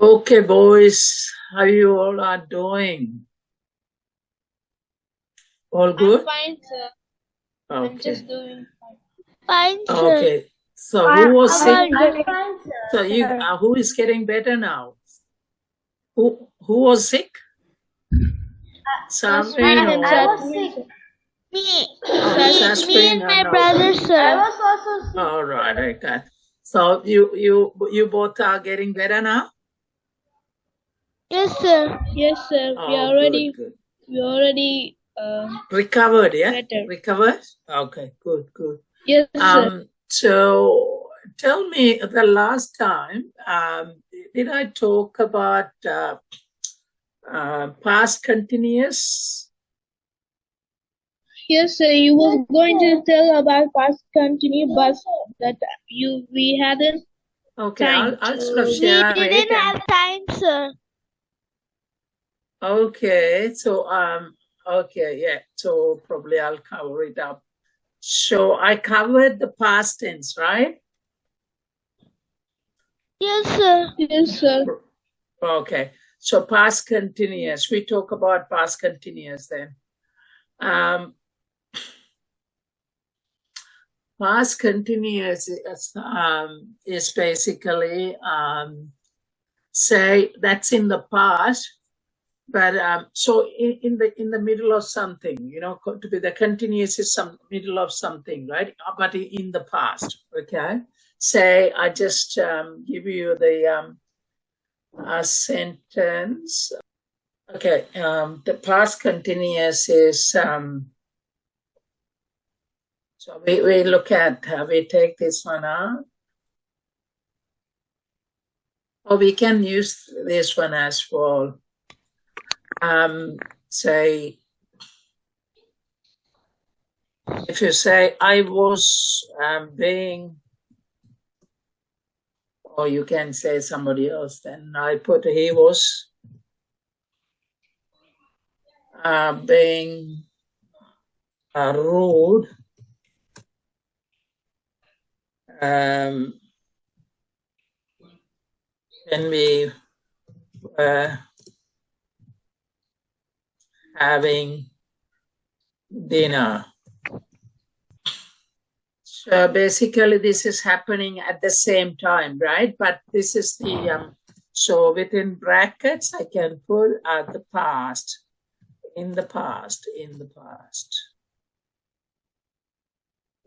Okay, boys, how you all are doing? All good? I'm fine, sir. I'm Okay. just doing fine. Fine, sir. Okay. So who was sick? I'm Fine, sir. So you who is getting better now? Who was sick? Sarveen and or I was sick. Me, oh, me Saspreen and my and brother, I sir. was also sick. all right, okay. So you both are getting better now? Yes, sir. Yes, sir. Oh, good. We already Recovered, yeah? better. Recovered? Okay, good. Yes, sir. So tell me the last time, did I talk about past continuous? Yes, sir. You were going to tell about past continue, but that we hadn't. Okay, Time. I'll sort of We share it. didn't have time, sir. Okay, so okay, yeah. So probably I'll cover it up. So I covered the past tense, right? Yes, sir. Yes, sir. Okay. So past continuous. We talk about past continuous then. Past continuous is basically say that's in the past, but so in the middle of something, you know, to be the continuous is some middle of something, right? But in the past, okay. Say I just give you the sentence. Okay, the past continuous is so we look at we take this one out. Or we can use this one as well. Say, if you say, I was being, or you can say somebody else, then I put he was being rude. When we having dinner. So basically this is happening at the same time, right? But this is the, so within brackets, I can put the past, in the past,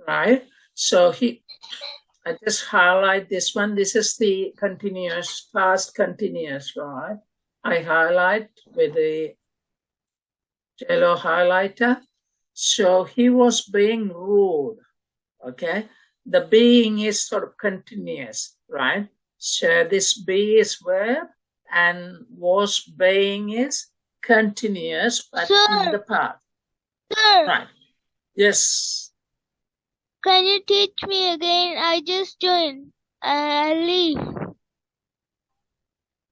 right? So I just highlight this one. This is the continuous, past continuous, right? I highlight with the yellow highlighter. So he was being rude, okay? The being is sort of continuous, right? So this be is verb and was being is continuous, but in the past. Sir. Right. Yes. Can you teach me again? I just joined. I leave.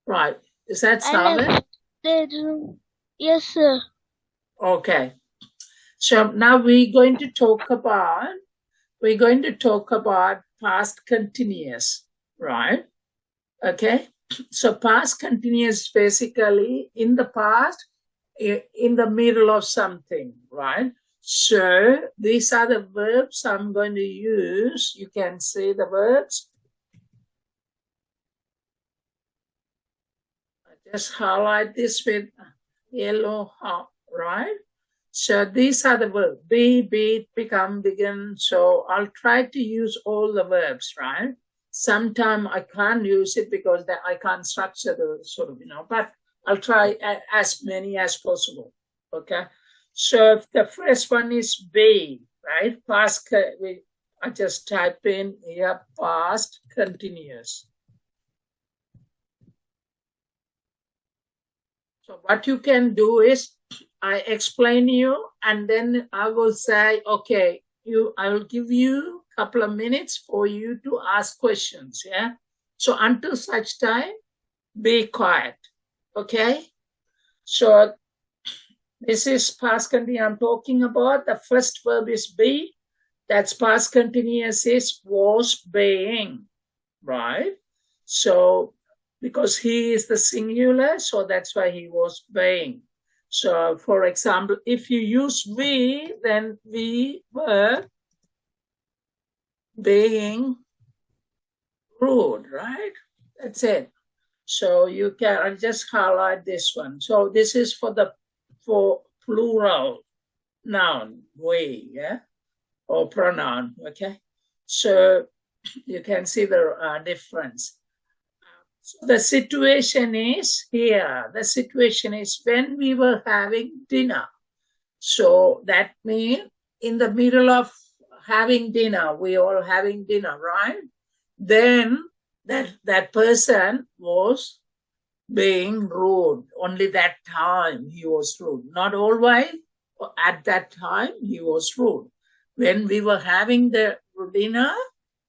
Right. Is that I solid? left the room. Yes, sir. Okay. So now we're going to talk about past continuous, right? Okay. So past continuous basically in the past, in the middle of something, right? So these are the verbs I'm going to use. You can say the verbs. I just highlight this with yellow, right? So these are the verbs, be, become, begin. So I'll try to use all the verbs, right? Sometimes I can't use it because I can't structure the sort of, you know, but I'll try as many as possible, okay? So the first one is be, right? Past, I just type in here, past continuous. So what you can do is I explain you and then I will say, okay, I will give you a couple of minutes for you to ask questions, yeah? So until such time, be quiet, okay? So this is past continuous I'm talking about. The first verb is be. That's past continuous is was being, right? So because he is the singular, so that's why he was baying. So, for example, if you use we, then we were being rude, right? That's it. So you can, I'll just highlight this one. So this is for plural noun, we, yeah, or pronoun, okay? So you can see the difference. So the situation is here. The situation is when we were having dinner. So that means in the middle of having dinner, we all having dinner, right? Then that person was being rude. Only that time he was rude. Not always. At that time he was rude. When we were having the dinner,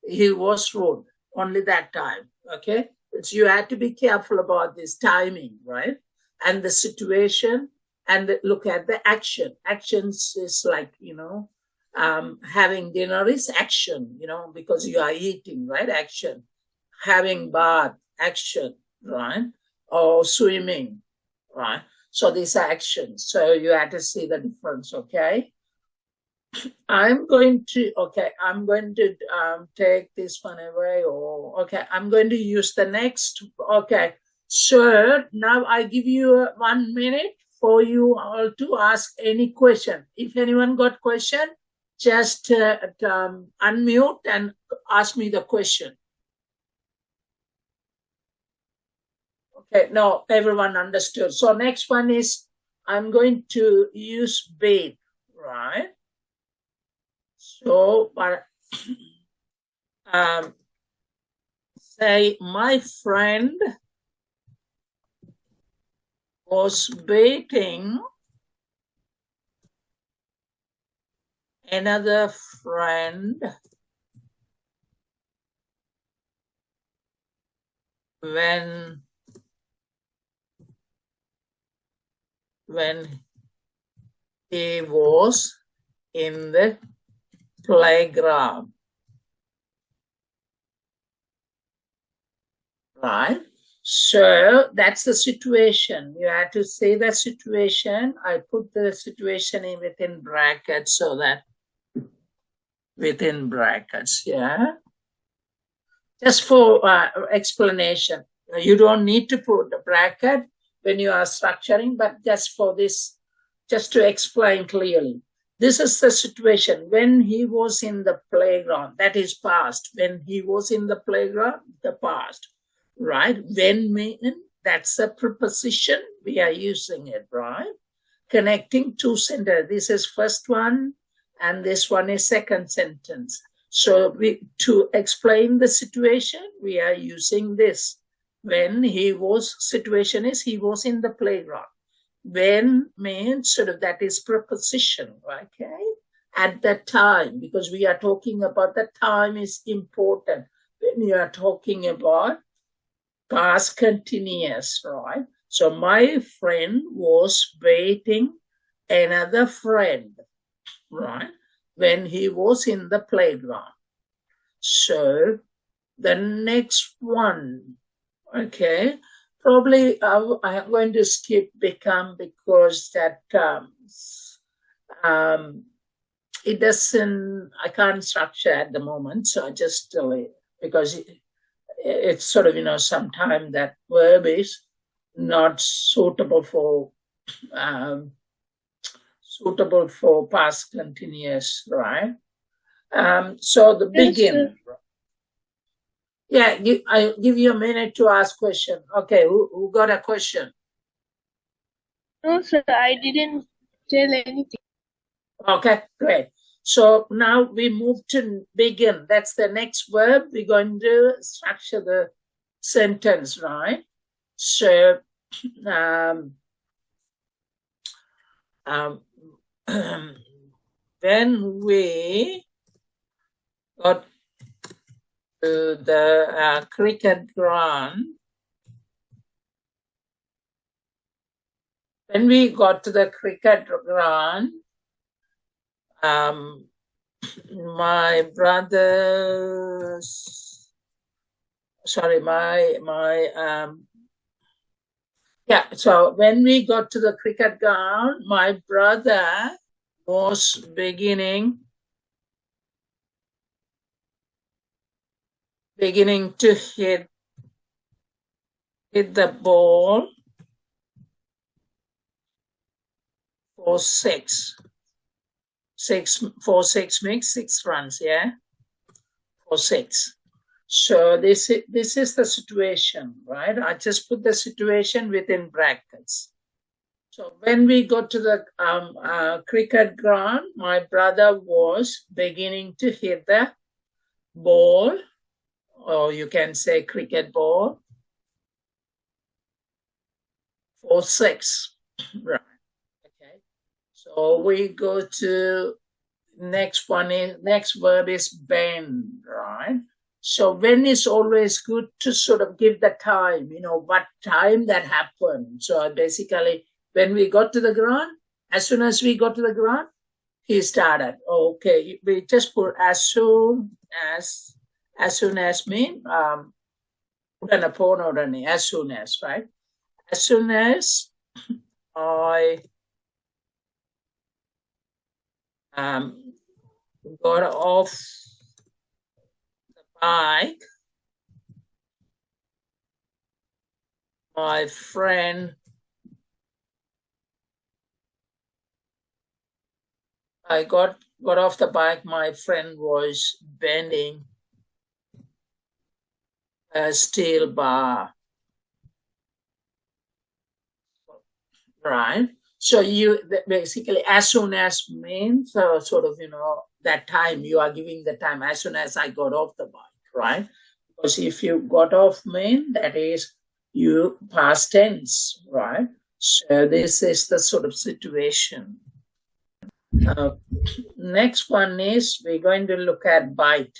he was rude. Only that time. Okay? So you have to be careful about this timing, right? And the situation, and look at the action. Actions is like, having dinner is action, because you are eating, right? Action. Having bath, action, right? Or swimming, right? So these are actions. So you have to see the difference, okay? I'm going to take this one away, I'm going to use the next, okay. So now I give you 1 minute for you all to ask any question. If anyone got question, just unmute and ask me the question. Okay, no, everyone understood. So next one is, I'm going to use bathe, right? So, say my friend was bathing another friend when he was in the playground, right? So that's the situation. You have to say the situation. I put the situation in within brackets, so that within brackets, yeah. Just for explanation. You don't need to put the bracket when you are structuring, but just for this, just to explain clearly. This is the situation when he was in the playground. That is past. When he was in the playground, the past, right? When mean, that's a preposition. We are using it, right? Connecting two sentences. This is first one, and this one is second sentence. So to explain the situation, we are using this. When he was, situation is he was in the playground. When means sort of that is preposition, okay? At that time, because we are talking about the time is important. When you are talking about past continuous, right? So my friend was waiting another friend, right? When he was in the playground. So the next one, okay, probably I'm going to skip become, because that it doesn't, I can't structure at the moment, so I just delete, because it's sort of, sometimes that verb is not suitable for past continuous, right? So the begin. Yeah, I give you a minute to ask question. Okay, who got a question? No, sir, I didn't tell anything. Okay, great. So now we move to begin. That's the next verb. We're going to structure the sentence, right? So when we got to the cricket ground, when we got to the cricket ground, my brothers sorry, yeah, so when we got to the cricket ground, my brother was beginning to hit the ball for six makes 6 runs, yeah, for 6. So this is the situation, right? I just put the situation within brackets. So when we got to the cricket ground, my brother was beginning to hit the ball, or you can say cricket ball, for 6. Right. Okay. So we go to next verb is bend, right? So when is always good to sort of give the time, what time that happened. So basically, when we got to the ground, as soon as we got to the ground, he started. Okay, we just put as soon as mean as soon as, right? As soon as I got off the bike, my friend I got off the bike, my friend was bending a steel bar. Right. So you basically, as soon as means sort of, that time you are giving the time as soon as I got off the bike, right? Because if you got off mean, that is you past tense, right? So this is the sort of situation. Next one is we're going to look at bite.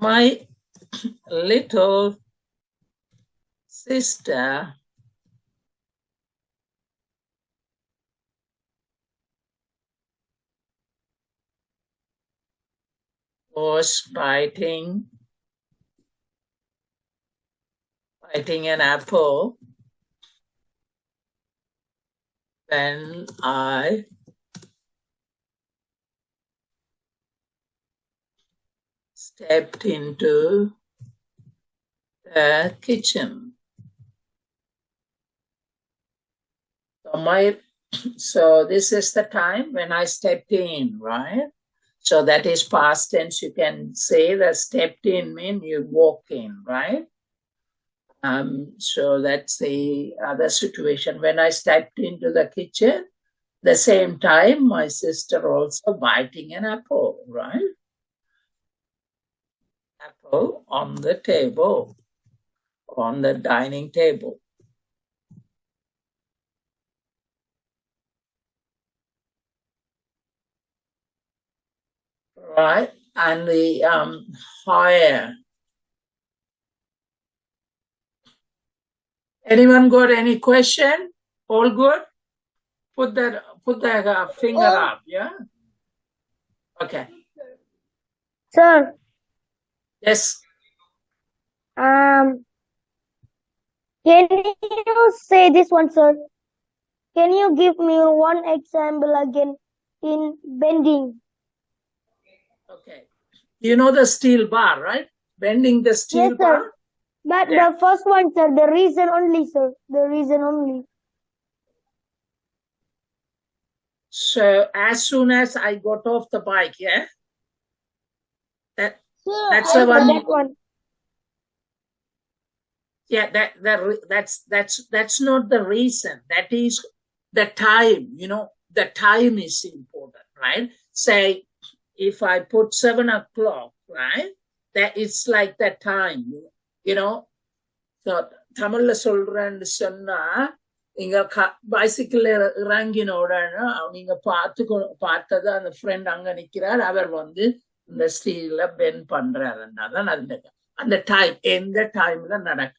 My little sister was biting an apple when I stepped into the kitchen. So this is the time when I stepped in, right? So that is past tense. You can say that stepped in means you walk in, right? So that's the other situation. When I stepped into the kitchen, the same time my sister also biting an apple, right? Apple on the table, on the dining table. Right, and the higher. Anyone got any question? All good? Put that finger up, yeah? Okay. Sir, Yes. can you say this one, sir? Can you give me one example again in bending? Okay. You know the steel bar, right? Bending the steel Yes, bar? sir. But Yeah. the first one, sir, the reason only, sir. The reason only. So as soon as I got off the bike, yeah? That's the one. That one. Yeah, that's not the reason. That is the time, the time is important, right? Say if I put 7 o'clock, right? That it's like that time, So தமிழ்ல சொல்றேன்னு சொன்னா நீங்க bicycle இறங்கின உடனே நீங்க பார்த்தது அந்த friend அங்க நிக்கிறார், அவர் வந்து இந்த ஸ்டீல பெண்ட் பண்றாருன்னாதான் அந்த டைம் எந்த டைம்ல நடக்க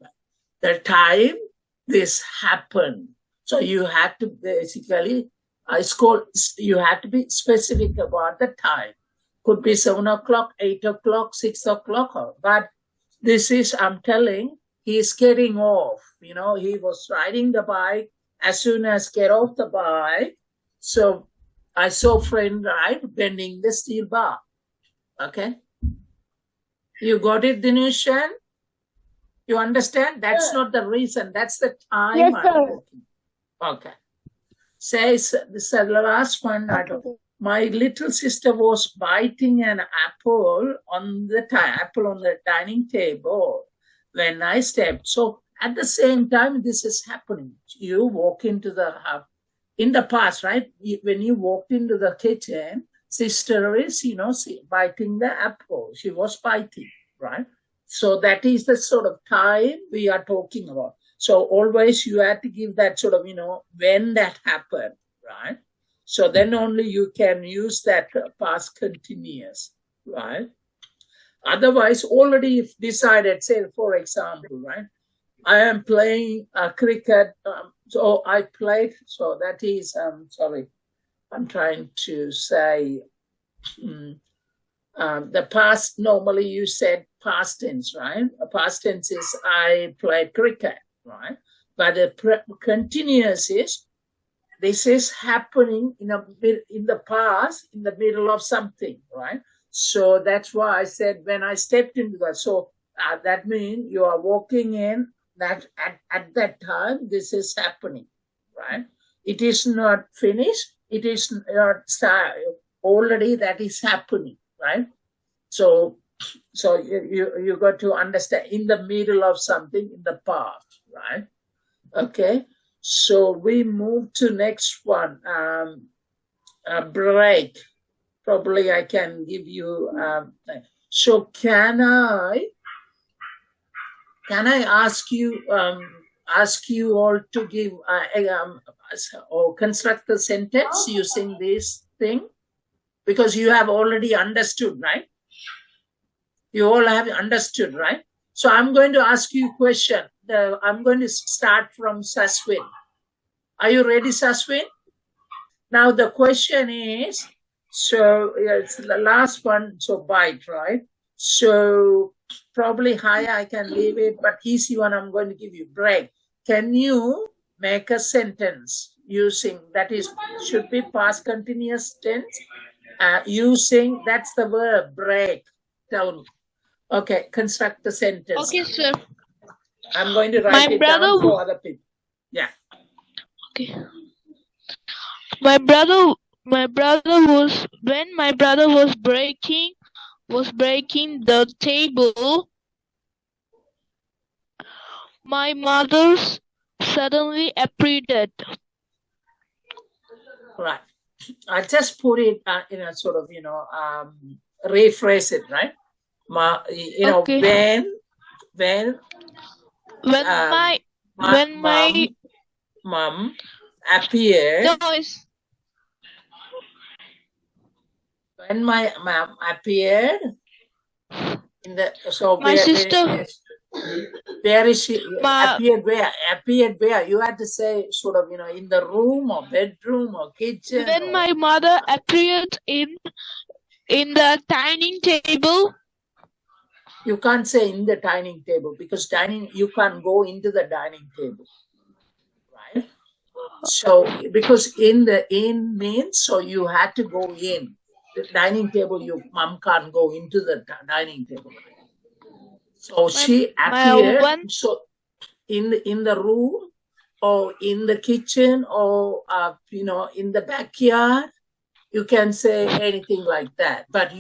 the time this happened. So you have to basically you have to be specific about the time. Could be 7 o'clock, 8 o'clock, 6 o'clock. But this is, I'm telling, he's getting off. You know, he was riding the bike. As soon as get off the bike, so I saw friend, right, bending the steel bar. Okay? You got it, Dinushan? You understand? That's not the reason. That's the time. Yes, I'm sir. talking. Okay. Says, this is the last one. My little sister was biting an apple on the dining table when I stepped. So at the same time, this is happening. You walk into the house. In the past, right? When you walked into the kitchen, sister is, biting the apple. She was biting, right? So that is the sort of time we are talking about. So always you have to give that sort of, when that happened, right? So then only you can use that past continuous, right? Otherwise, already if decided, say, for example, right? I am playing cricket. So I played. So that is, sorry, I'm trying to say the past. Normally you said past tense, right? Past tense is I played cricket, right? But the continuous is this is happening in the past, in the middle of something, right? So that's why I said when I stepped into that. So that means you are walking in. That at that time this is happening, right? It is not finished. It is not started. Already that is happening, right? So you got to understand in the middle of something in the past, right? Okay. So we move to next one. A break. Probably I can give you. So can I ask you all to give or construct a sentence using this thing? Because you have already understood, right? You all have understood, right? So I'm going to ask you a question. I'm going to start from Saswin. Are you ready, Saswin? Now the question is, so it's the last one, so bite, right? So probably high, I can leave it, but easy one I'm going to give you. Break. Can you make a sentence using, that is, should be past continuous tense, using, that's the verb, break. Tell me. Okay, construct the sentence. Okay, sir. I'm going to write it down for other people. Yeah. Okay. My brother was, when my brother was breaking the table, my mother suddenly appeared. Right. I just put it in a sort of, rephrase it, right? Okay. When my mom appeared. noise. When my mom appeared in the, so my sister. Where is she? Appeared where? Appeared where? You had to say sort of, in the room or bedroom or kitchen. When my mother appeared in the dining table. You can't say in the dining table because you can't go into the dining table, right? So because in means, so you had to go in. The dining table, mom can't go into the dining table. So she appeared. So in the room or in the kitchen or in the backyard, you can say anything like that. But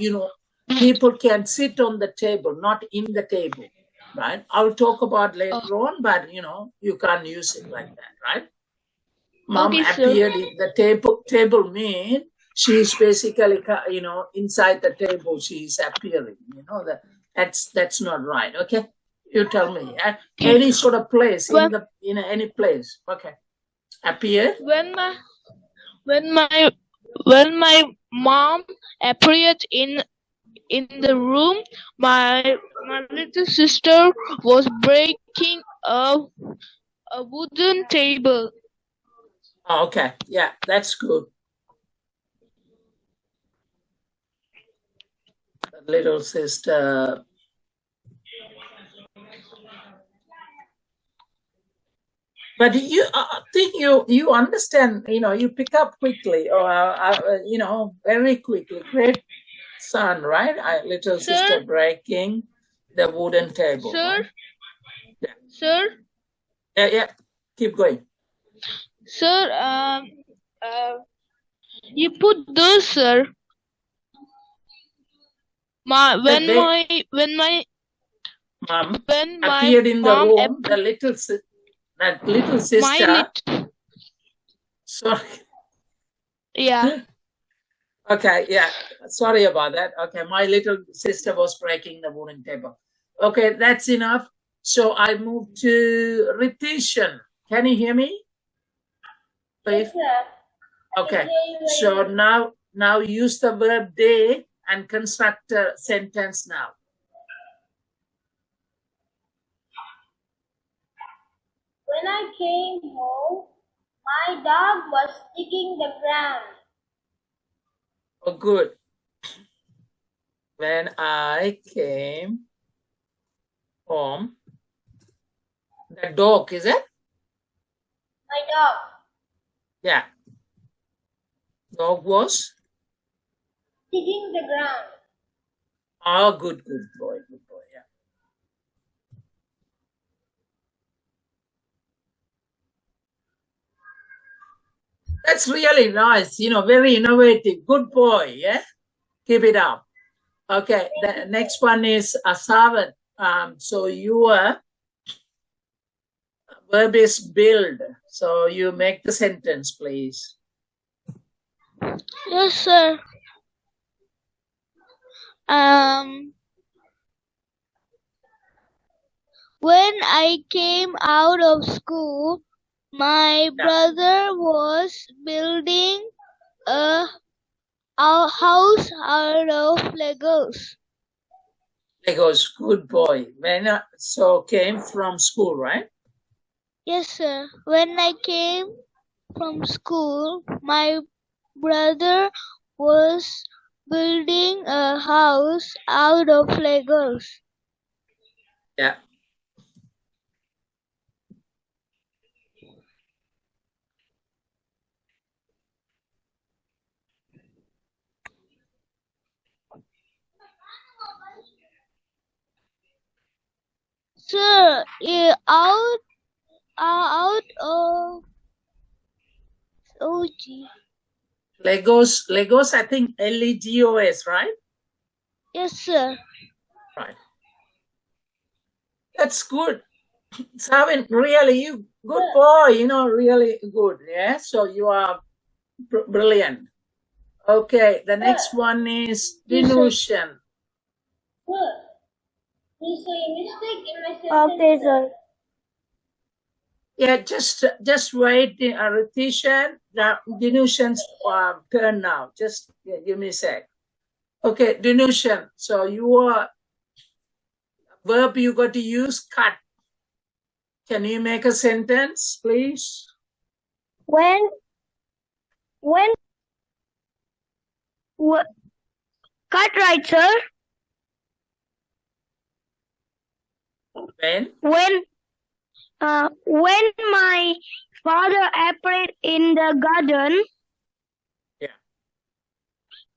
people can sit on the table, not in the table, right? I'll talk about later on, but you can't use it like that, right? Mom appeared in the table mean she's basically, inside the table, she's appearing, that's not right. Okay. You tell me. Any sort of place, in any place. Okay. Appeared. When my mom appeared in the room, my little sister was breaking a wooden table. Okay, yeah, that's good. little sister. But you think you understand, you pick up quickly or, very quickly. Great son, right? Little Sir? sister breaking the wooden table. Sir? Right? Yeah. Sir? Yeah. Keep going. Sir, you put those, sir. When my mom appeared in the mom room, that little sister. Sorry. Yeah. Okay, yeah. Sorry about that. Okay, my little sister was breaking the wooden table. Okay, that's enough. So I move to repetition. Can you hear me? Please. Yes, Okay. So now use the verb they and construct a sentence now. When I came home, my dog was digging the ground. Oh, good. When I came home, the dog, is it? My dog. Yeah. Dog was? Digging the ground. Oh, good boy, yeah. That's really nice, very innovative. Good boy, yeah? Keep it up. Okay, the next one is Asavan. So your verb is build. So you make the sentence, please. Yes, sir. When I came out of school, my brother was building a house out of Legos. Legos, good boy. So came from school, right? Yes, sir. When I came from school, my brother was building a house out of Legos. Yeah. Sir, out of Legos, I think Legos, right? Yes, sir. Right. That's good. Savin, really, you good boy, really good. Yeah, so you are brilliant. Okay, the next one is delusion. Good. He say mistake in my sentence. Okay, sir. Yeah, just wait. Repetition. Delusion's turn now. Just give me a sec. Okay, delusion. So your verb you got to use cut. Can you make a sentence, please? When cut, right, sir? When my father appeared in the garden,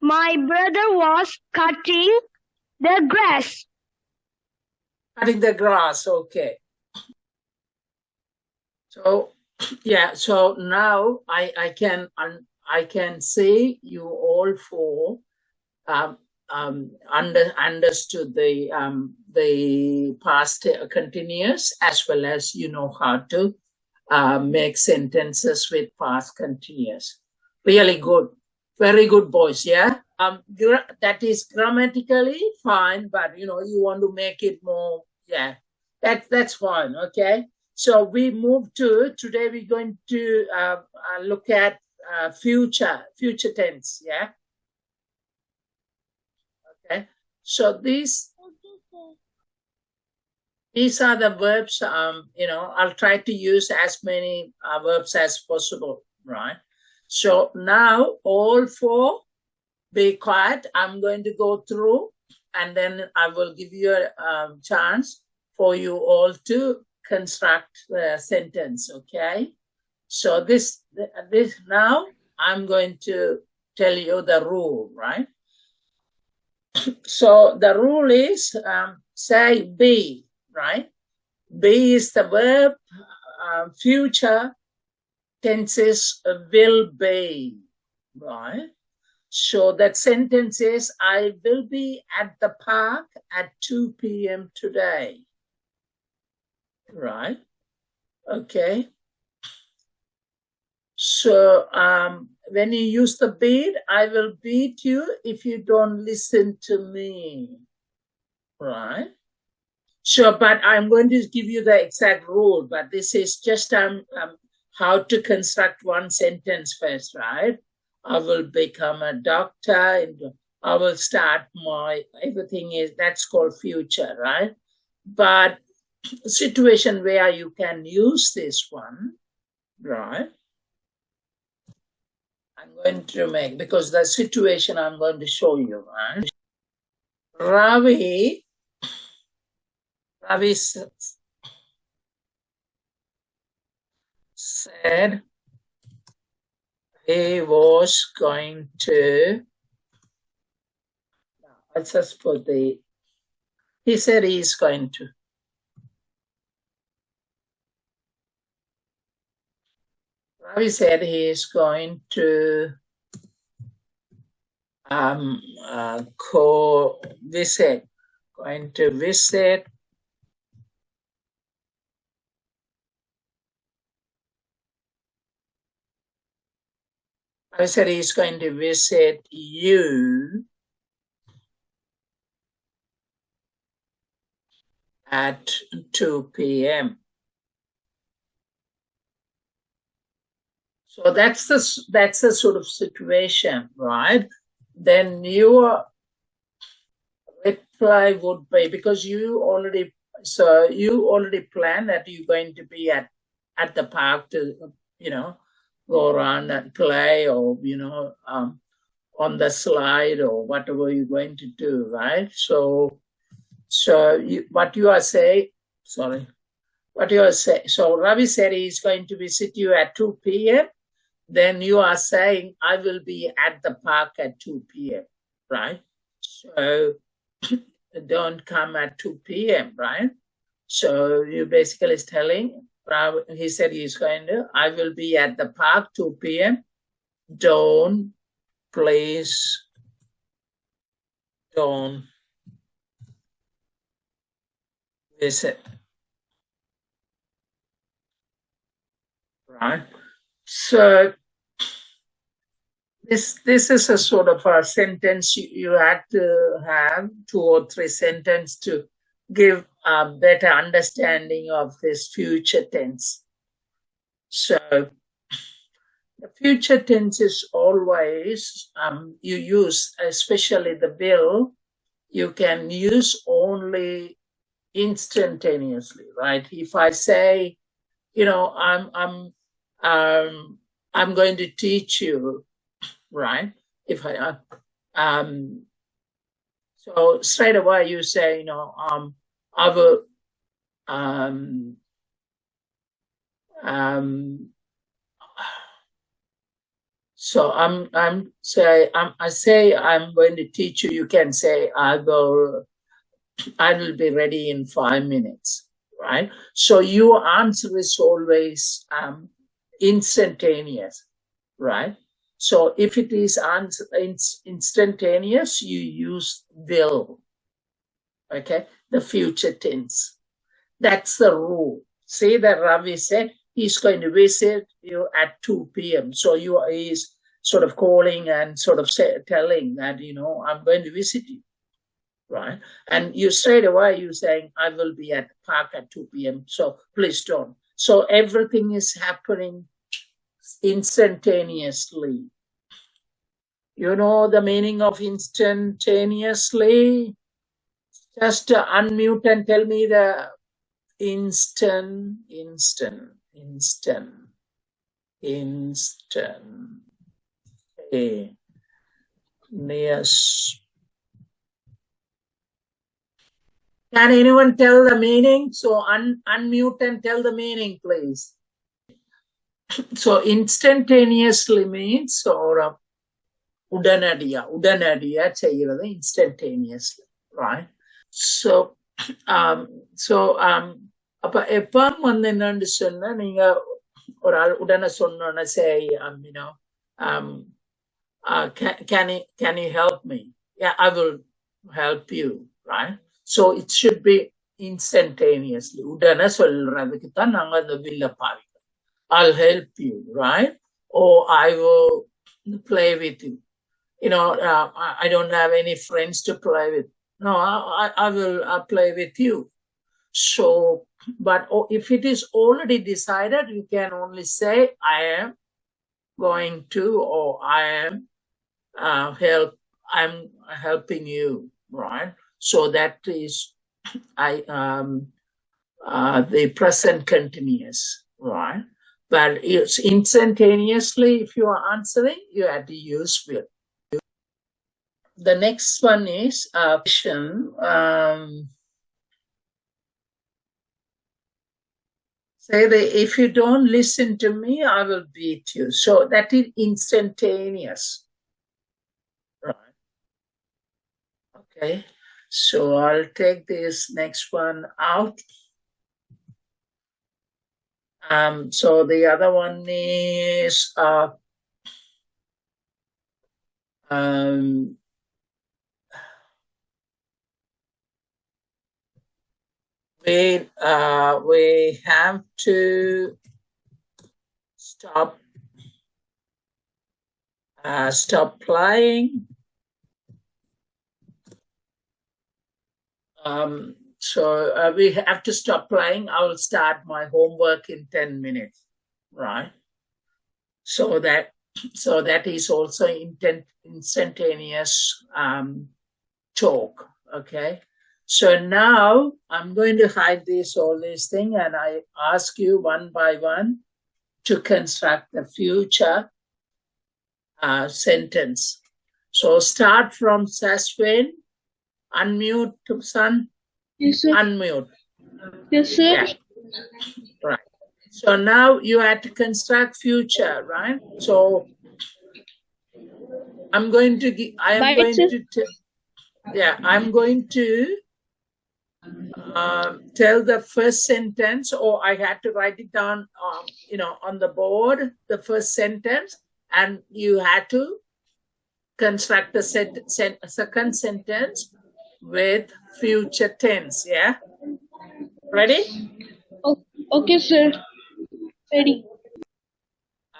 my brother was cutting the grass. Cutting the grass, okay. So yeah, so now I can say you all four understood the past continuous, as well as how to make sentences with past continuous. Really good, very good, boys. Yeah, that is grammatically fine, but you want to make it more. Yeah, that's fine. Okay, so we move to today. We're going to look at future tense. Yeah. Okay, so these are the verbs. I'll try to use as many verbs as possible, right? So now all four, be quiet. I'm going to go through and then I will give you a chance for you all to construct the sentence, okay? So this now I'm going to tell you the rule, right? So the rule is say be, right? Be is the verb, future tenses will be, right? So that sentence is, I will be at the park at 2 p.m. today, right? Okay. So when you use the beat, I will beat you if you don't listen to me, right? So, but I'm going to give you the exact rule, but this is just how to construct one sentence first, right? I will become a doctor, and I will start my, everything is, that's called future, right? But situation where you can use this one, right? I'm going to make, because the situation I'm going to show you, right? Ravi said he was going to, let's just put the, he said he's going to. Ravi said he is going to visit, going to visit I said he's going to visit you at 2 p.m. So that's the sort of situation, right? Then your reply would be, because you already plan that you're going to be at the park to, go around and play, or, on the slide, or whatever you're going to do, right? So what you are saying, so Ravi said he's going to visit you at 2 p.m. Then you are saying, I will be at the park at 2 p.m., right? So don't come at 2 p.m., right? So you basically is telling, he said he's going to, I will be at the park 2 p.m. Don't visit, right? So this is a sort of a sentence you had to have 2 or 3 sentences to give a better understanding of this future tense. So the future tense is always, you use, especially the will, you can use only instantaneously, right? If I say, I'm going to teach you, right? If I, so straight away you say, I will, so I say I'm going to teach you. You can say I will be ready in 5 minutes, right? So your answer is always instantaneous, right? So if it is instantaneous, you use will, okay? The future tense. That's the rule. See that Ravi said he's going to visit you at 2 p.m. So he's sort of calling and sort of telling that, I'm going to visit you, right? And you straight away, you're saying, I will be at the park at 2 p.m. So please don't. So everything is happening instantaneously. You know the meaning of instantaneously? Just unmute and tell me the instant. Yes. Can anyone tell the meaning? So unmute and tell the meaning, please. So instantaneously means or udanadiya cheyyirathu instantaneously, right? So அப்ப எப்பம் வந்து என்னன்னு சொன்னா நீங்க ஒரு ஆள் உடனே சொன்னோன்னு say you know can you help me? Yeah, I will help you, right? So it should be instantaneously. உடனே சொல்றதுக்கு தான் நாங்க அந்த வில்ல பாவிக்கிறோம். I'll help you, right? Or I will play with you. You know, I don't have any friends to play with. No, I will play with you. So, but if it is already decided, you can only say, I am going to, or I am I'm helping you, right? So that is the present continuous, right? But it's instantaneously, if you are answering, you have to use will. The next one is say that if you don't listen to me, I will beat you. So that is instantaneous. Right. Okay. So I'll take this next one out. So the other one is we have to stop playing. So we have to stop playing. I will start my homework in 10 minutes, right? So that is also instantaneous talk, okay? So now I'm going to hide all this thing, and I ask you one by one to construct the future sentence. So start from Saswin. Unmute, son. Yes, sir. Unmute. Yes, sir. Yeah. Right. So now you have to construct future, right? So I'm going to tell the first sentence, or I had to write it down, on the board, the first sentence, and you had to construct the second sentence with future tense. Yeah. Ready? Okay, sir. Ready.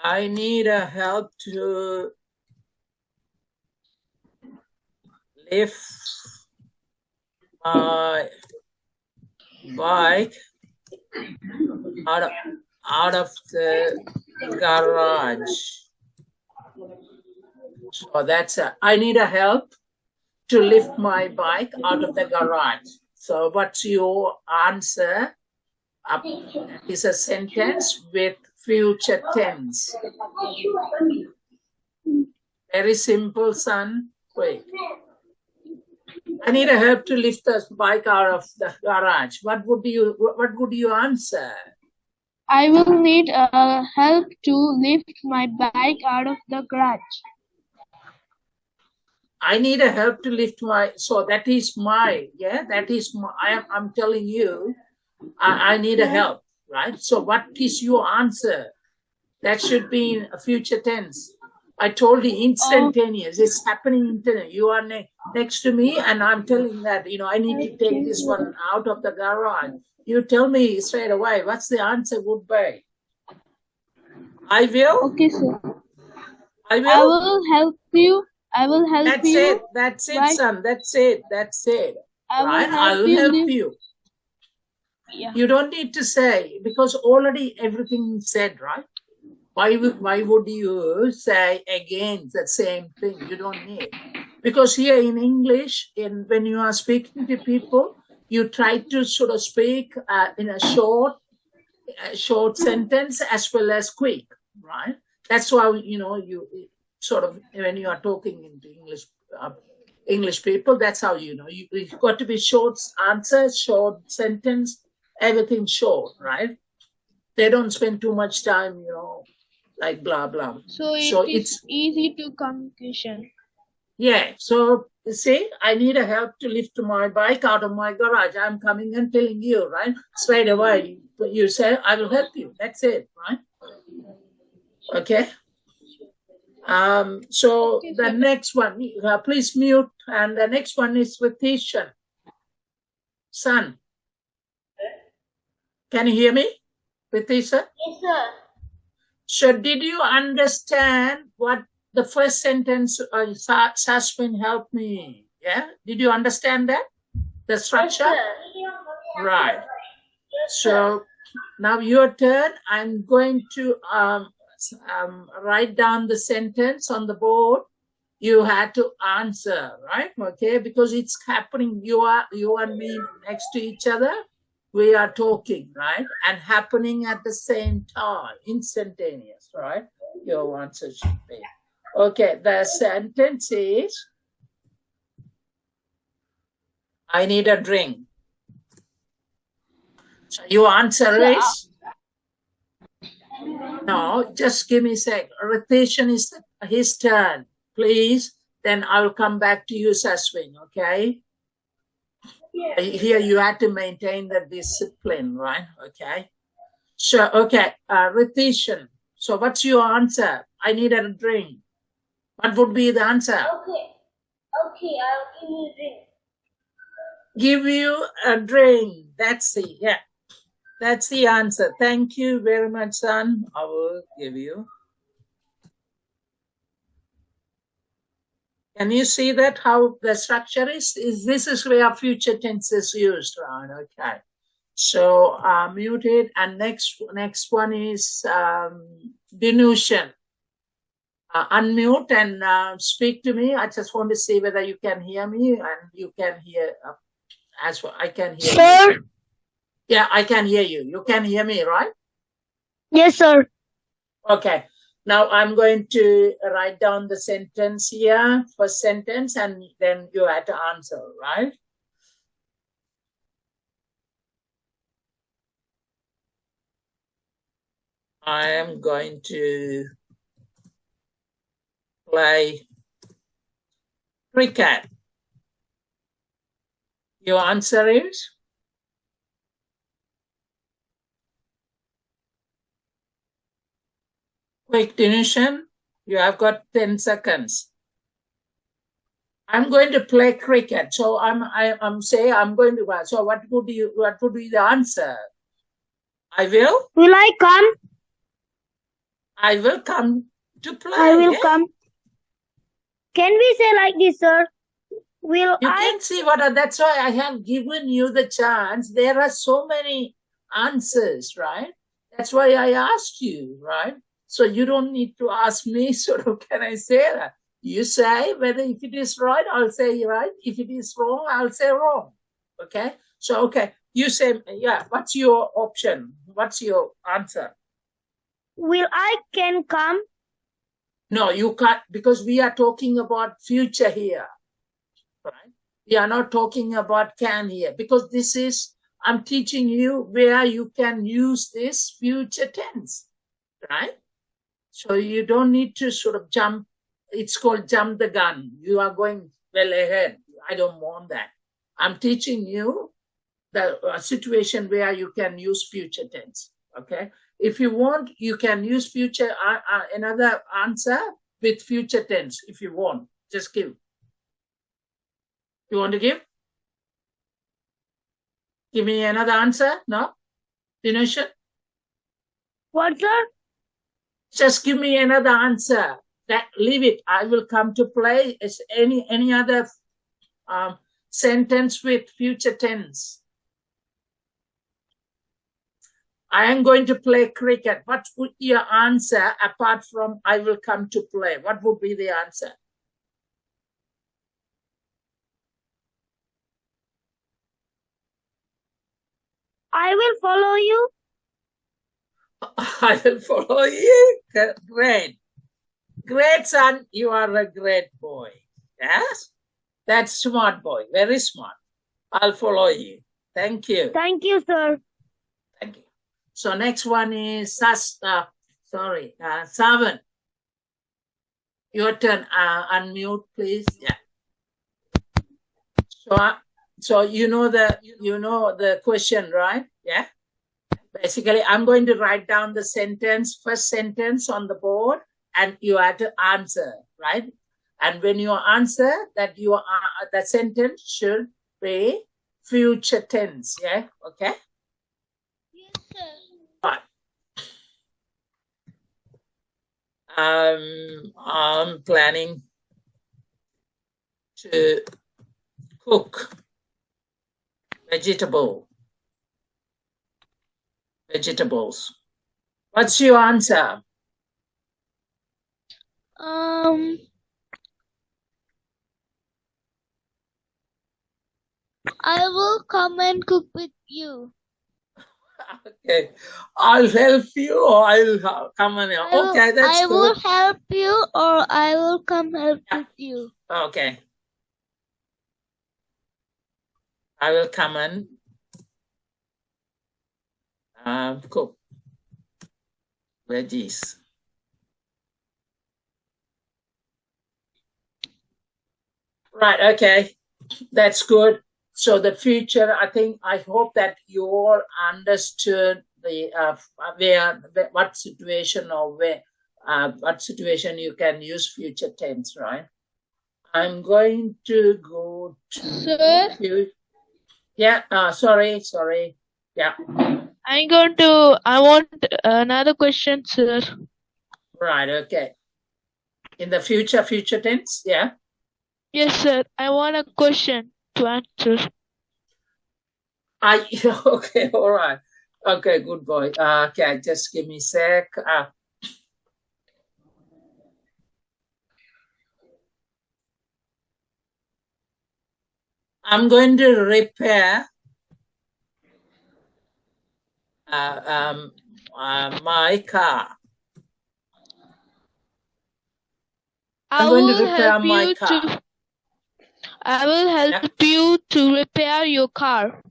I need a help to lift my bike out of the garage. So that's I need a help to lift my bike out of the garage. So what's your answer? Is a sentence with future tense. Very simple, son. Wait. I need a help to lift the bike out of the garage. What would you answer? I will need help to lift my bike out of the garage. I need a help to lift my, so that is my, that is my, I'm telling you, I need a help, right? So what is your answer? That should be in a future tense. I told you instantaneous. It's happening instantaneous. You are next to me, and I'm telling that, I need to take this one out of the garage. You tell me straight away, what's the answer would be? I will. Okay, sir. I will. I will help you. I will help That's you. it. That's it, right? son. That's it. That's it. Right? I'll help you. Yeah. You don't need to say, because already everything is said, right? Why would you say again the same thing? You don't need. Because here in English, when you are speaking to people, you try to sort of speak in a short sentence as well as quick, right? That's why, you sort of, when you are talking into English English people, that's how you know. You've got to be short answer, short sentence, everything short, right? They don't spend too much time, like blah, blah. So it's easy to communication. Yeah. So, you see, I need a help to lift my bike out of my garage. I'm coming and telling you, right? Straight away, you say, I will help you. That's it, right? Okay. So Okay, the sir. next one, please mute. And the next one is Sreetharan. Son. Can you hear me? Sreetharan? Yes, sir. So did you understand what the first sentence, Sashwin helped me? Yeah? Did you understand that? The structure? Yes, sir. Right. So now your turn. I'm going to write down the sentence on the board. You had to answer, right? Okay, because it's happening. You and me next to each other. We are talking, right? And happening at the same time, instantaneous, right? Your answer should be. Okay, the sentence is, I need a drink. So your answer is, no, just give me a sec. Rotation is his turn, please. Then I'll come back to you, Sashwin, okay? Here you have to maintain the discipline, right? Okay. So, okay, Rotation. So what's your answer? I need a drink. What would be the answer? Okay, I'll give you a drink. Give you a drink. That's it. Yeah. That's the answer. Thank you very much, son. I will give you. Can you see that how the structure is? This is where future tense is used, right? Okay. So muted, and next one is Dinution. Unmute and speak to me. I just want to see whether you can hear me, and you can hear as well. I can hear Sir? you. Yeah, I can hear you. You can hear me, right? Yes, sir. Okay. Now I'm going to write down the sentence here, first sentence, and then you have to answer, right? I am going to play cricket. Your answer is? Quick Dinution, you have got 10 seconds. I'm going to play cricket. So I'm saying I'm going to, so what would be the answer? I will? Will I come? I will come to play. I will come. Can we say like this, sir? Will You I? can see that's why I have given you the chance. There are so many answers, right? That's why I asked you, right? So you don't need to ask me, sort of, can I say that? You say whether if it is right, I'll say right. If it is wrong, I'll say wrong. Okay? So, okay, you say, yeah, what's your option? What's your answer? Will I can come? No, you can't, because we are talking about future here, right? We are not talking about can here, because this is, I'm teaching you where you can use this future tense, right? So you don't need to sort of jump. It's called jump the gun. You are going well ahead. I don't want that. I'm teaching you the situation where you can use future tense, okay? If you want, you can use future, another answer with future tense. If you want, just give. You want to give? Give me another answer? No? Dinution? What, sir? Just give me another answer. Leave it. I will come to play. Is any other sentence with future tense? I am going to play cricket. What would your answer apart from I will come to play? What would be the answer? I will follow you. I will follow you. Great. Great, son. You are a great boy. Yes? That's smart boy. Very smart. I'll follow you. Thank you. Thank you, sir. Thank you. So next one is Savan. Your turn. Unmute, please. Yeah. So you know the question, right? Yeah. Basically, I'm going to write down the first sentence on the board, and you have to answer, right? And when you answer, the sentence should be future tense. Yeah. Okay. Yes, sir. Right. I'm planning to cook vegetables. What's your answer? I will come and cook with you. Okay, I'll help you, or I'll come and help. Okay, that's I good. will help you, or I will come help with you. Okay. I will come and cook veggies. Right, okay. That's good. So the future, I hope that you all understood what situation what situation you can use future tense, right? I'm going to go to... Sir? Yeah, sorry. Yeah. I want another question, sir. Right, okay. In the future tense, yeah? Yes, sir. I want a question to answer. Okay, all right. Okay, good boy. Okay, just give me a sec. I'm going to repair my car. I'm going to repair my car. I will help you to repair your car.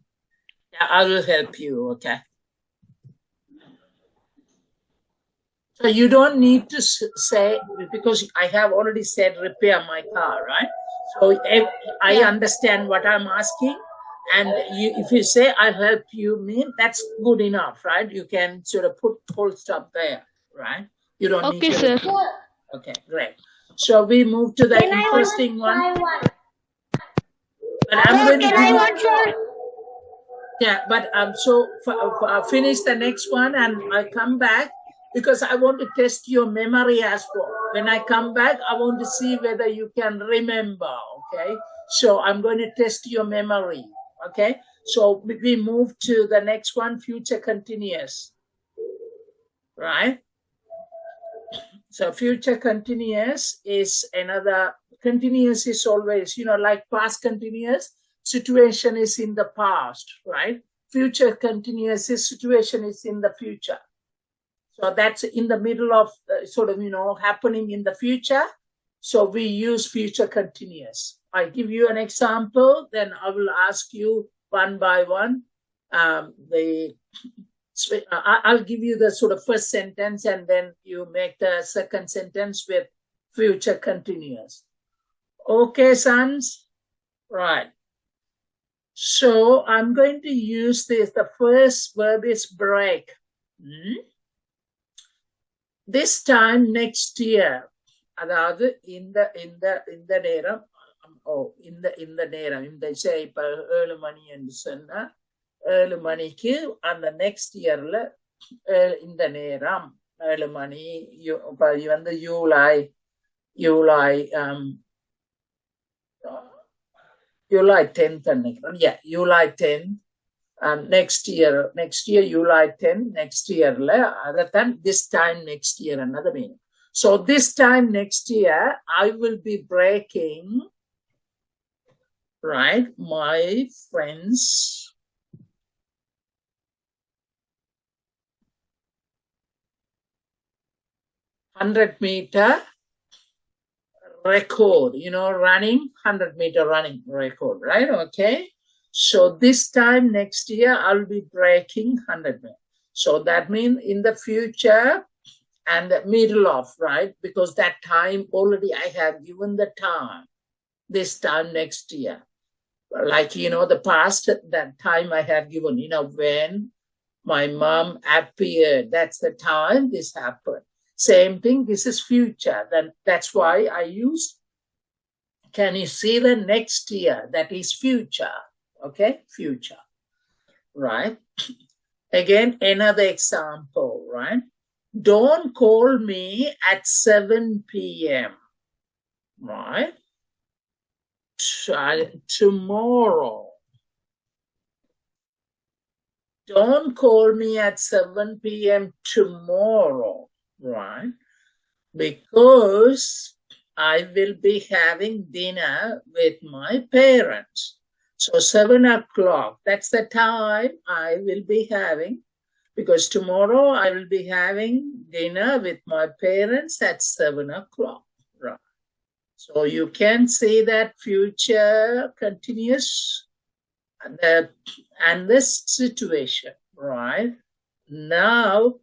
Yeah, I will help you, okay. So you don't need to say, because I have already said repair my car, right? So I understand what I'm asking. And if you say I'll help you, that's good enough, right? You can sort of put full stop there, right? You don't need to. Okay, sir. Okay, great. So we move to the interesting one. But I'm going to so finish the next one, and I come back because I want to test your memory as well. When I come back, I want to see whether you can remember. Okay, so I'm going to test your memory. Okay, so we move to the next one, future continuous. Right. So future continuous is another. Continuous is always, like past continuous, situation is in the past, right? Future continuous is situation is in the future. So that's in the middle of happening in the future. So we use future continuous. I give you an example, then I will ask you one by one. I'll give you the sort of first sentence, and then you make the second sentence with future continuous. Okay, sons? Right. So I'm going to use this. The first verb is break. This time next year. அதாவது இந்த நேரம் இந்த நேரம் இந்த இப்ப 7 மணி என்று சொன்னா 7 மணிக்கு அந்த நெக்ஸ்ட் இயர்ல இந்த நேரம் 7 மணி வந்து July 10th நினைக்கிறேன். Yeah, July 10th. Next year July 10 next year other than this time next year another meaning. So this time next year I will be breaking, right, my friends $100-meter record, running, 100-meter running record, right? Okay. So this time next year, I'll be breaking 100 meters. So that means in the future and the middle of, right? Because that time already I have given the time, this time next year. Like, the past, that time I have given, when my mom appeared, that's the time this happened. Same thing, this is future. Then that's why I used, can you see the next year? That is future. Okay, future, right? Again, another example, right? Don't call me at 7 p.m., right? Tomorrow. Don't call me at 7 p.m. tomorrow, right? Because I will be having dinner with my parents. So 7 o'clock, that's the time I will be having, because tomorrow I will be having dinner with my parents at 7 o'clock, right? So you can see that future continuous and this situation, right? Now,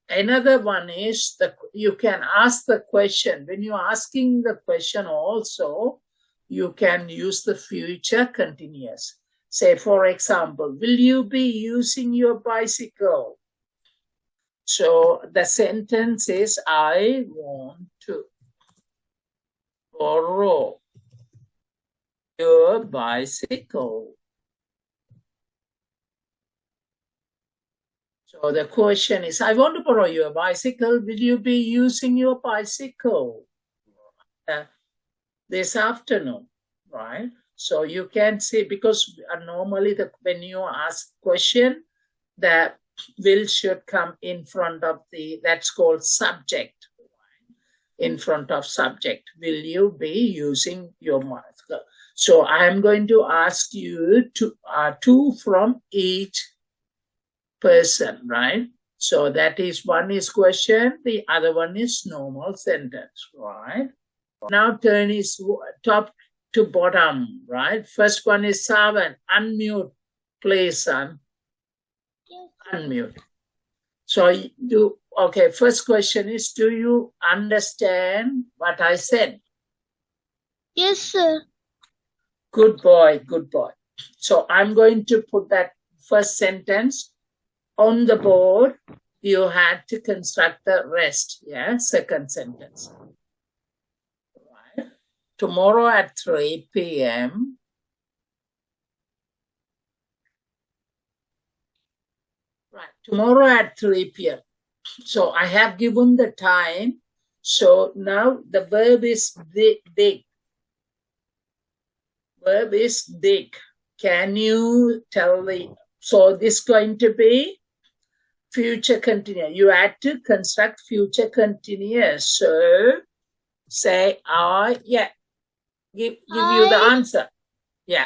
another one is you can ask the question. When you're asking the question also, you can use the future continuous. Say, for example, will you be using your bicycle? So the sentence is, I want to borrow your bicycle. So the question is, I want to borrow your bicycle. Will you be using your bicycle this afternoon, right? So you can see, because normally when you ask question, the will should come in front of that's called subject, in front of subject. Will you be using your bicycle? So I'm going to ask you two from each person, right? So that is, one is question, the other one is normal sentence, right? Now turn is top to bottom, right? First one is Savan. Unmute, please, son. Yes. Unmute. So okay, first question is, do you understand what I said? Yes, sir. Good boy, good boy. So I'm going to put that first sentence on the board. You had to construct the rest, yeah? Second sentence. Right. Tomorrow at 3 p.m. Right, tomorrow at 3 p.m. So I have given the time. So now the verb is dig. Verb is dig. Can you tell so this is going to be future continuous. You had to construct future continuous. So say, yeah. Give you the answer. Yeah.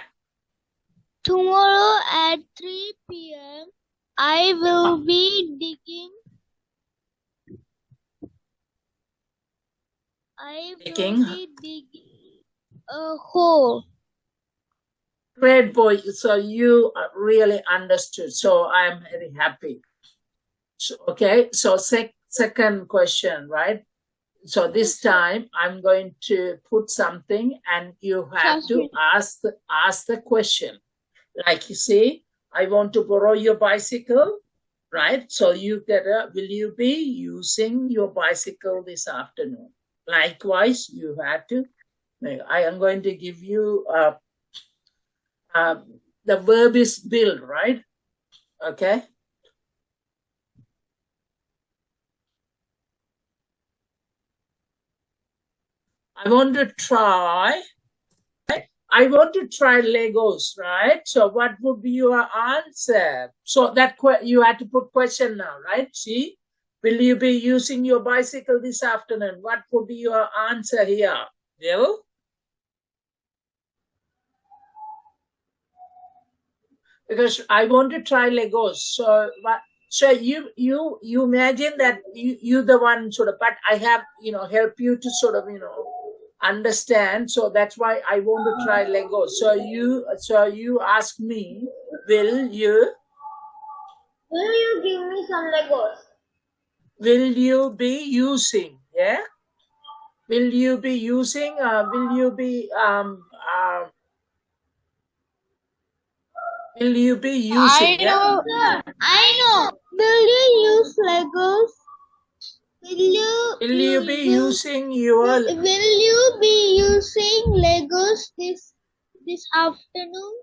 Tomorrow at 3 p.m. I will be digging. I will be digging a hole. Great boy. So you really understood. So I'm very happy. So, okay. So second question, right? So this time I'm going to put something and you have to ask the question. Like, you see, I want to borrow your bicycle, right? So you get will you be using your bicycle this afternoon? Likewise, you have to, I am going to give you, the verb is build, right? Okay. I want to try Legos, right? So what would be your answer? So that you had to put question now, right? See, will you be using your bicycle this afternoon? What would be your answer here? Bill? Because I want to try Legos. So you imagine that you the one sort of, but I have, help you to sort of, understand. So that's why I want to try Lego. So you ask me, will you give me some Legos? Will you be using? Yeah. Will you be using? Will you be Will you be using? I know. Will you use Legos? Will you be using your? Will you be using Legos this afternoon?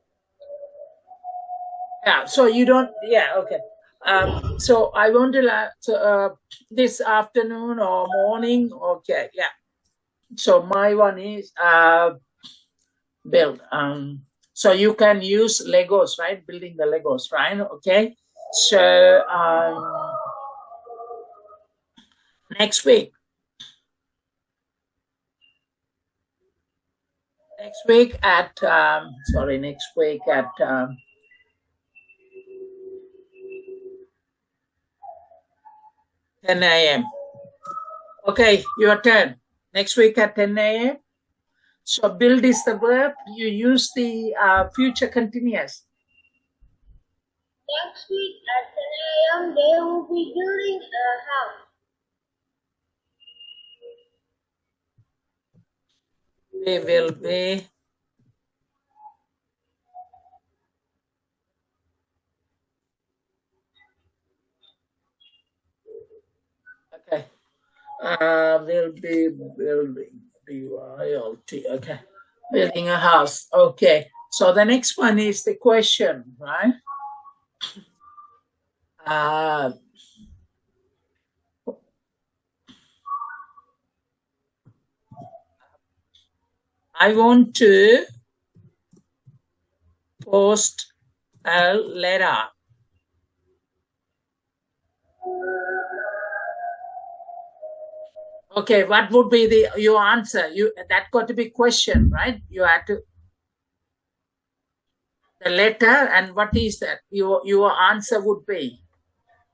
Yeah. So you don't. Yeah. Okay. So I want to this afternoon or morning. Okay. Yeah. So my one is build. So you can use Legos, right? Building the Legos, right? Okay. So next week at next week at 10 a.m. Okay, your turn. Next week at 10 a.m. So build is the verb. You use the future continuous. Next week at 10 a.m. they will be building a house. They will be okay. Will be building B-Y-L-T. Okay, building a house. Okay. So the next one is the question, right? I want to post a letter. Okay, what would be your answer? That got to be question, right? You had to the letter, and what is that? Your answer would be.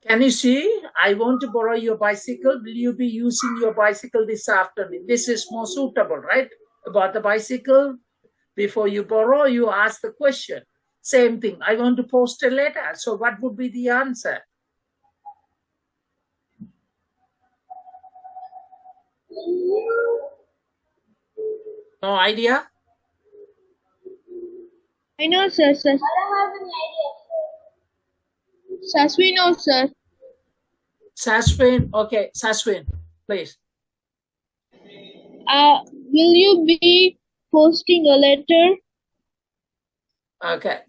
Can you see? I want to borrow your bicycle. Will you be using your bicycle this afternoon? This is more suitable, right? About the bicycle. Before you borrow, you ask the question. Same thing. I want to post a letter. So what would be the answer? No idea? I know, sir. I don't have any idea. Saswi knows, sir. Saswin. Okay, Saswin, please. Will you be posting a letter? Okay.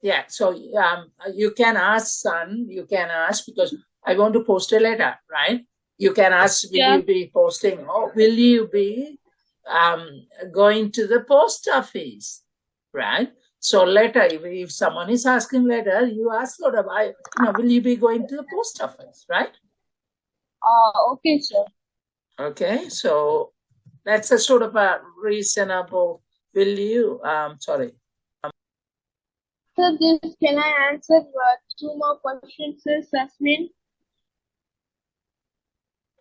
Yeah. So you can ask, son. You can ask because I want to post a letter, right? You can ask, will you be posting? Or will you be going to the post office, right? So letter, if someone is asking letter, you ask, will you be going to the post office, right? Okay, sir. Okay, so that's a sort of a reasonable, will you, sorry. So this, can I answer 2 more questions, sir, Sasmin?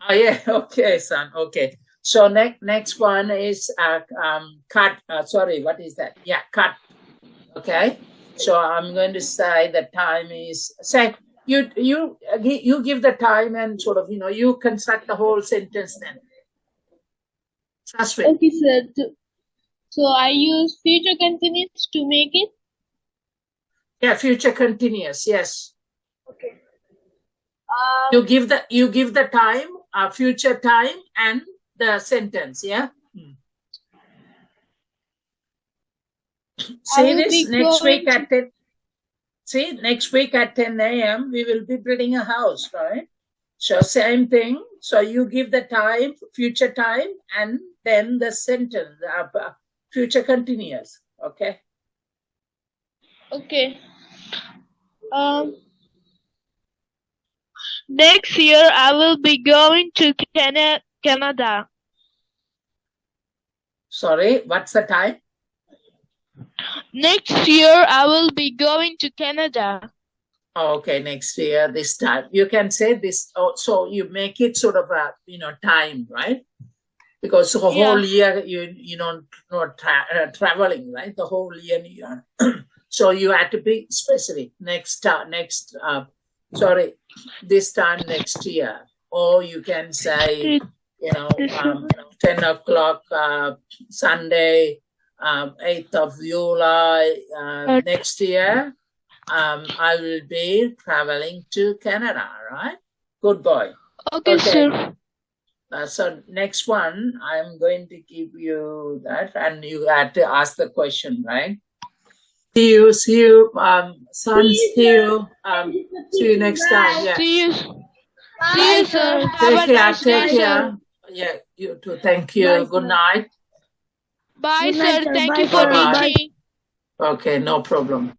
Oh, yeah, okay, son, okay. So next one is cut, sorry, what is that? Yeah, cut, okay. So I'm going to say the time is, say, you give the time and sort of, you construct the whole sentence then. Saswin. Okay, sir. So I use future continuous to make it? Yeah, future continuous, yes. Okay. You give the time, future time and the sentence, yeah? See this next week at 10. See, next week at 10 a.m. we will be building a house, right? So same thing. So you give the time, future time, and then the sentence, future continuous. Okay. Okay. Next year I will be going to Canada. Sorry, what's the time? Next year I will be going to Canada. Oh, okay, next year, this time. You can say this, so you make it sort of a, time, right? because the whole year you know not traveling, right? The whole year you are. So you have to be specific. This time next year, or you can say 10 o'clock Sunday, 8th of July next year. I will be traveling to Canada, right? Good boy. Okay, sir. So next one, I'm going to give you that, and you have to ask the question, right? See you, sons. See you next time. Yeah. See you, sir. Take care. Take care. Yeah, you too. Thank you. Bye, Good sir. night. Bye, Good night, sir. sir. Thank Bye, you for sir. Bye. teaching. Okay, no problem.